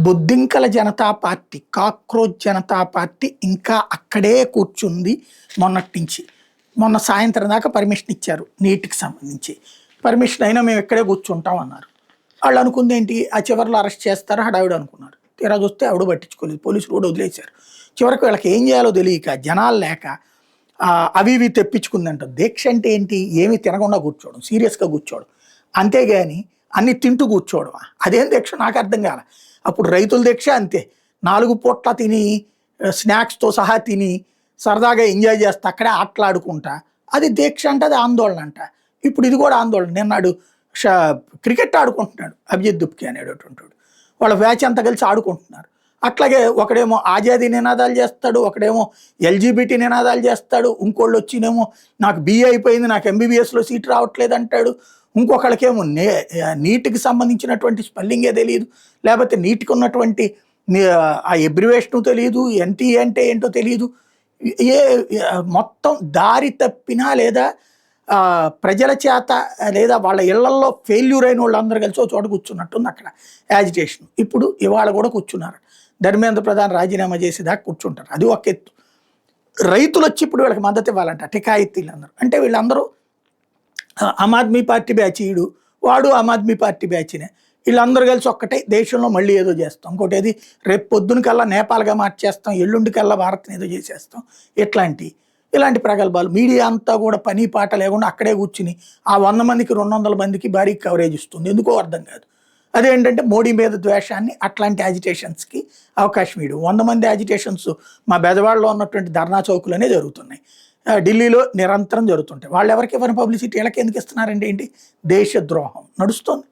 బొద్దింకల Janata party, cockroach Janata party ఇంకా అక్కడే కూర్చుంది మొన్నటి నుంచి. మొన్న సాయంత్రం దాకా పర్మిషన్ ఇచ్చారు నీట్‌కి సంబంధించి. పర్మిషన్ అయినా మేము ఇక్కడే కూర్చుంటాం అన్నారు. వాళ్ళు అనుకుంది ఏంటి, ఆ చివర్లో అరెస్ట్ చేస్తారు హడావిడి అనుకున్నారు. తీరా చూస్తే ఎవడు పట్టించుకోలేదు, పోలీసులు కూడా వదిలేశారు. చివరికి వీళ్ళకి ఏం చేయాలో తెలియక, జనాలు లేక అవి ఇవి తెప్పించుకుందంట. దీక్ష అంటే ఏంటి, ఏమి తినకుండా కూర్చోవడం, సీరియస్గా కూర్చోవడం, అంతేగాని అన్ని తింటూ కూర్చోవడం. అదేం దీక్ష నాకు అర్థం కాల. అప్పుడు రైతుల దీక్ష అంతే, 4 పూట్ల తిని స్నాక్స్తో సహా తిని సరదాగా ఎంజాయ్ చేస్తా అక్కడే ఆటలాడుకుంటా, అది దీక్ష అంటే అది ఆందోళన అంట. ఇప్పుడు ఇది కూడా ఆందోళన. నిన్నాడు క్రికెట్ ఆడుకుంటున్నాడు అభిజిత్ దుప్కి అనేటటువంటి వాడు, వాళ్ళ బ్యాచ్ అంతా కలిసి ఆడుకుంటున్నారు. అట్లాగే ఒకడేమో ఆజాదీ నినాదాలు చేస్తాడు, ఒకడేమో ఎల్జీబీటీ నినాదాలు చేస్తాడు, ఇంకోళ్ళు వచ్చినేమో నాకు బిఏ అయిపోయింది నాకు ఎంబీబీఎస్లో సీట్ రావట్లేదు అంటాడు, ఇంకొకళ్ళకేమో నీట్కి సంబంధించినటువంటి స్పెల్లింగే తెలియదు, లేకపోతే నీట్కి ఉన్నటువంటి ఆ ఎబ్రివేషను తెలియదు, ఎన్టీ అంటే ఏంటో తెలియదు. ఏ మొత్తం దారి తప్పినా లేదా ప్రజల చేత లేదా వాళ్ళ ఇళ్లల్లో ఫెయిల్యూర్ అయిన వాళ్ళందరూ కలిసి ఒక చోట కూర్చున్నట్టుంది అక్కడ యాజిటేషన్. ఇప్పుడు ఇవాళ కూడా కూర్చున్నారు, ధర్మేంద్ర ప్రధాన్ రాజీనామా చేసేదాకా కూర్చుంటారు. అది ఒక ఎత్తు. రైతులు వచ్చి ఇప్పుడు వీళ్ళకి మద్దతు ఇవ్వాలంట, టికాయితీలందరూ. అంటే వీళ్ళందరూ ఆమ్ ఆద్మీ పార్టీ బ్యాచ్, వాడు ఆమ్ ఆద్మీ పార్టీ బ్యాచ్నే, వీళ్ళందరూ కలిసి ఒక్కటే దేశంలో మళ్ళీ ఏదో చేస్తాం, ఇంకోటి ఏది రేపు పొద్దునకల్లా నేపాల్గా మార్చేస్తాం, ఎల్లుండికల్లా భారత్ని ఏదో చేసేస్తాం, ఇలాంటి ప్రగల్భాలు. మీడియా అంతా కూడా పని పాట లేకుండా అక్కడే కూర్చుని ఆ 100 మందికి 200 మందికి భారీ కవరేజ్ ఇస్తుంది. ఎందుకో అర్థం కాదు. అదేంటంటే మోడీ మీద ద్వేషాన్ని అట్లాంటి యాజిటేషన్స్కి అవకాశం ఇవ్వడం. 100 మంది యాజిటేషన్స్ మా బెదవాడలో ఉన్నటువంటి ధర్నా చౌకులనే జరుగుతున్నాయి, ఢిల్లీలో నిరంతరం జరుగుతుంటాయి. వాళ్ళు ఎవరికి ఇవ్వని పబ్లిసిటీ వీళ్ళకి ఎందుకు ఇస్తున్నారంటే ఏంటి, దేశద్రోహం నడుస్తుంది.